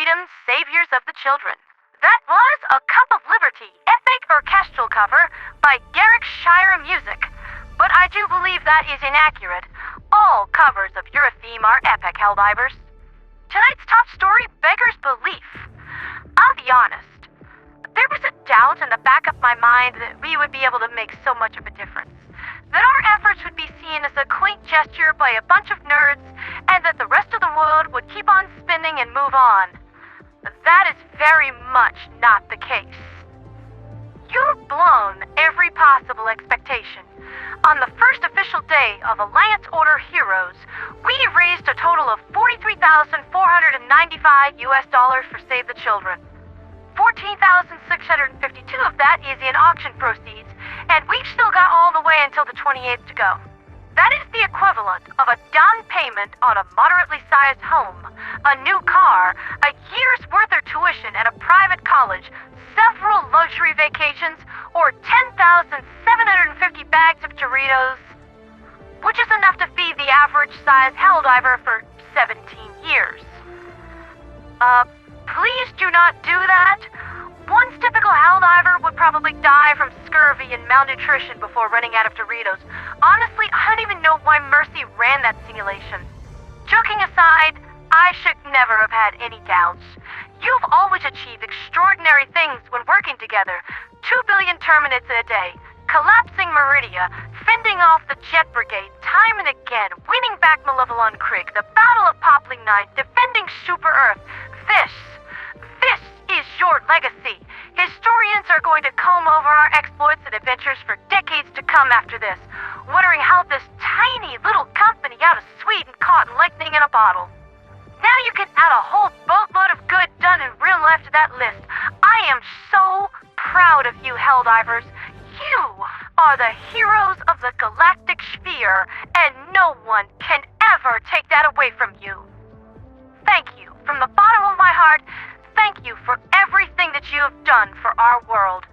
freedom, saviors of the children. That was A Cup of Liberty, epic orchestral cover by Gacrux Music. But I do believe that is inaccurate. All covers of your theme are epic, Helldivers. Tonight's top story beggars belief. I'll be honest. There was a doubt in the back of my mind that we would be able to make so much of a difference. That our efforts would be seen as a quaint gesture by a bunch of nerds, and that the rest of the world would keep on spinning and move on. That is very much not the case. You've blown every possible expectation. On the first official day of Alliance Order Heroes, we raised a total of $43,495 for Save the Children. $14,652 of that is in auction proceeds, and we've still got all the way until the 28th to go. That is the equivalent of a down payment on a moderately sized home, a new car, a year's worth of tuition at a private college, several luxury vacations, or 10,750 bags of Doritos, which is enough to feed the average size Helldiver for 17 years. Please do not do that. One typical Helldiver would probably die from scurvy and malnutrition before running out of Doritos. Honestly, I don't even know why Mercy ran that simulation. Joking aside, I should never have had any doubts. You've always achieved extraordinary things when working together. 2 billion terminates in a day, collapsing Meridia, fending off the Jet Brigade time and again, winning back Malevelon Creek, the Battle of Popling Night, defending Super Earth. This is your legacy. Historians are going to comb over our exploits and adventures for decades to come after this, wondering how this tiny little company out of Sweden caught lightning in a bottle. Now you can add a whole boatload of good done in real life to that list. I am so proud of you, Helldivers. You are the heroes of the galactic sphere, and no one can ever take that away from you. Thank you. From the bottom of my heart, thank you for everything that you have done for our world.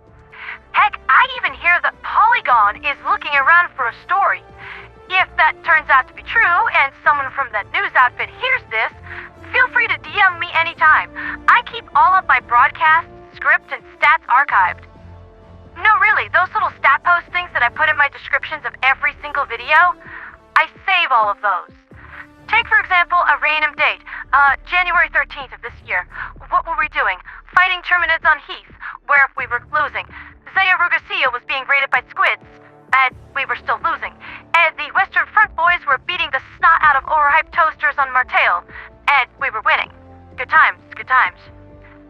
Heck, I even hear that Polygon is looking around for a story. If that turns out to be true, and someone from that news outfit hears this, feel free to DM me anytime. I keep all of my broadcasts, script, and stats archived. No, really, those little stat postings that I put in my descriptions of every single video, I save all of those. Take, for example, a random date, January 13th of this year. What were we doing? Fighting Terminids on Heath, where we were losing. Zaya Rugacia was being raided by squids, and we were still losing. And the Western Front boys were beating the snot out of overhyped toasters on Martale, and we were winning. Good times, good times.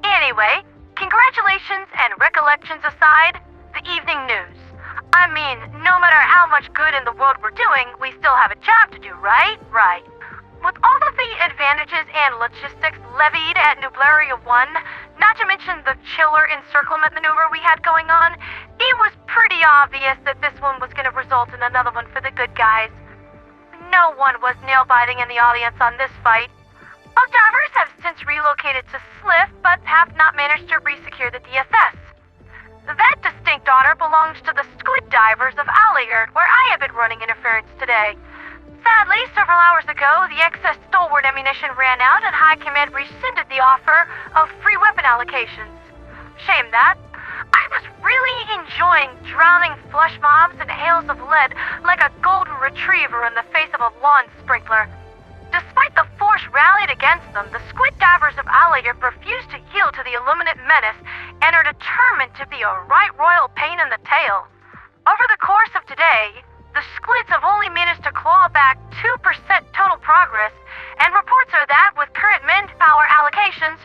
Anyway, congratulations and recollections aside, the evening news. I mean, no matter how much good in the world we're doing, we still have a job to do, right? Right. With all of the advantages and logistics levied at Nublaria 1, not to mention the chiller encirclement maneuver we had going on, it was pretty obvious that this one was going to result in another one for the good guys. No one was nail-biting in the audience on this fight. Vog-Divers have since relocated to Slif, but have not managed to re-secure the DSS. That distinct honor belongs to the Squid Divers of Alairt, where I have been running interference today. Sadly, several hours ago, the excess stalwart ammunition ran out and High Command rescinded the offer of free weapon allocations. Shame that. I was really enjoying drowning flush mobs and hails of lead like a golden retriever in the face of a lawn sprinkler. Despite the force rallied against them, the Squid Divers of Alairt refused to yield to the Illuminate menace and are determined to be a right royal pain in the tail. Over the course of today, the squids have only managed to claw back 2% total progress, and reports are that with current manpower allocations,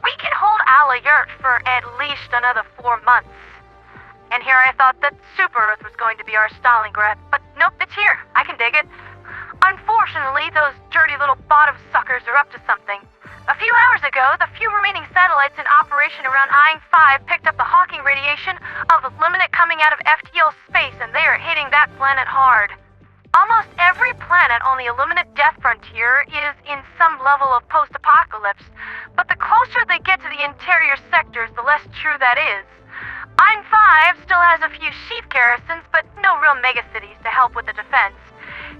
we can hold Alairt for at least another 4 months. And here I thought that Super Earth was going to be our Stalingrad, but nope, it's here. I can dig it. Unfortunately, those dirty little bottom suckers are up to something. A few hours ago, the few remaining satellites in operation around Eing 5 picked up the hawking radiation of Illuminate coming out of FTL space, and they are hitting that planet hard. Almost every planet on the Illuminate death frontier is in some level of post-apocalypse, but the closer they get to the interior sectors, the less true that is. Eing 5 still has a few sheep garrisons, but no real megacities to help with the defense.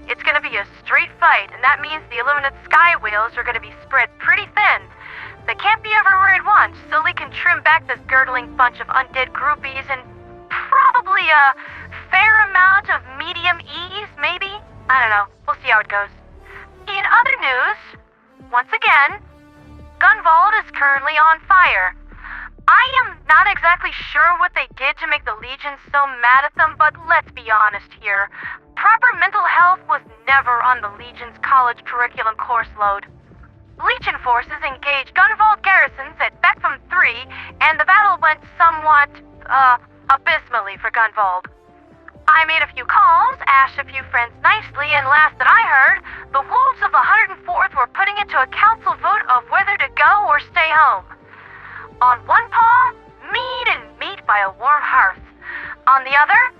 It's going to be a straight fight, and that means the Illuminate sky whales are going to be spread pretty thin. They can't be back this girdling bunch of undead groupies and probably a fair amount of medium ease, maybe? I don't know. We'll see how it goes. In other news, once again, Gunvald is currently on fire. I am not exactly sure what they did to make the Legion so mad at them, but let's be honest here. Proper mental health was never on the Legion's college curriculum course load. Legion forces engaged Gunvald garrisons at Beckham 3, and the battle went somewhat, abysmally for Gunvald. I made a few calls, asked a few friends nicely, and last that I heard, the wolves of the 104th were putting it to a council vote of whether to go or stay home. On one paw, mead and meat by a warm hearth. On the other,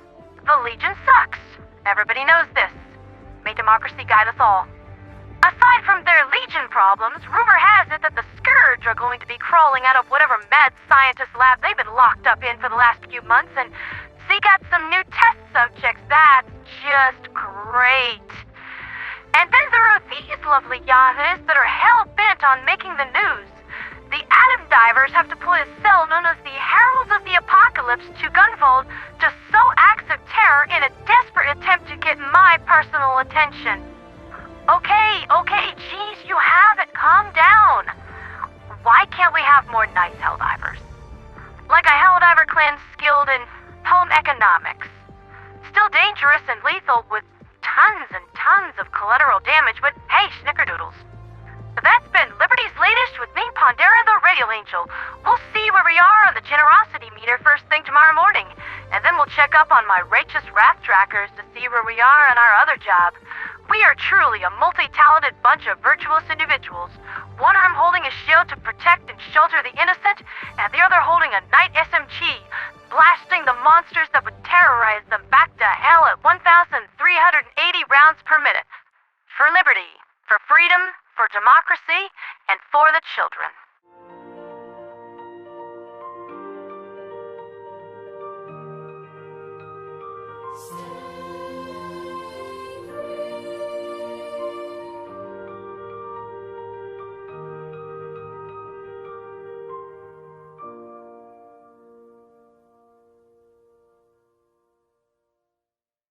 the Legion sucks. Everybody knows this. May democracy guide us all. Aside from their Legion problems, rumor has it that the Scourge are going to be crawling out of whatever mad scientist lab they've been locked up in for the last few months and seek out some new test subjects. That's just great. And then there are these lovely yahoos that are hell-bent on making the news. The Divers have deployed a cell known as the Heralds of the Apocalypse to Gunvald to sow acts of terror in a desperate attempt to get my personal attention. Okay, geez, you have it. Calm down. Why can't we have more nice Helldivers? Like a Helldiver clan skilled in home economics. Still dangerous and lethal with tons and tons of collateral damage, but hey, snickerdoodles. That's been Liberty's latest with me, Pandera the Radio Angel. We'll see where we are on the generosity meter first thing tomorrow morning, and then we'll check up on my righteous wrath trackers to see where we are on our other job. We are truly a multi-talented bunch of virtuous individuals. One arm holding a shield to protect and shelter the innocent, and the other holding a Knight SMG, blasting the monsters that would terrorize them back to hell at 1,380 rounds per minute. For liberty, for freedom, for democracy, and for the children.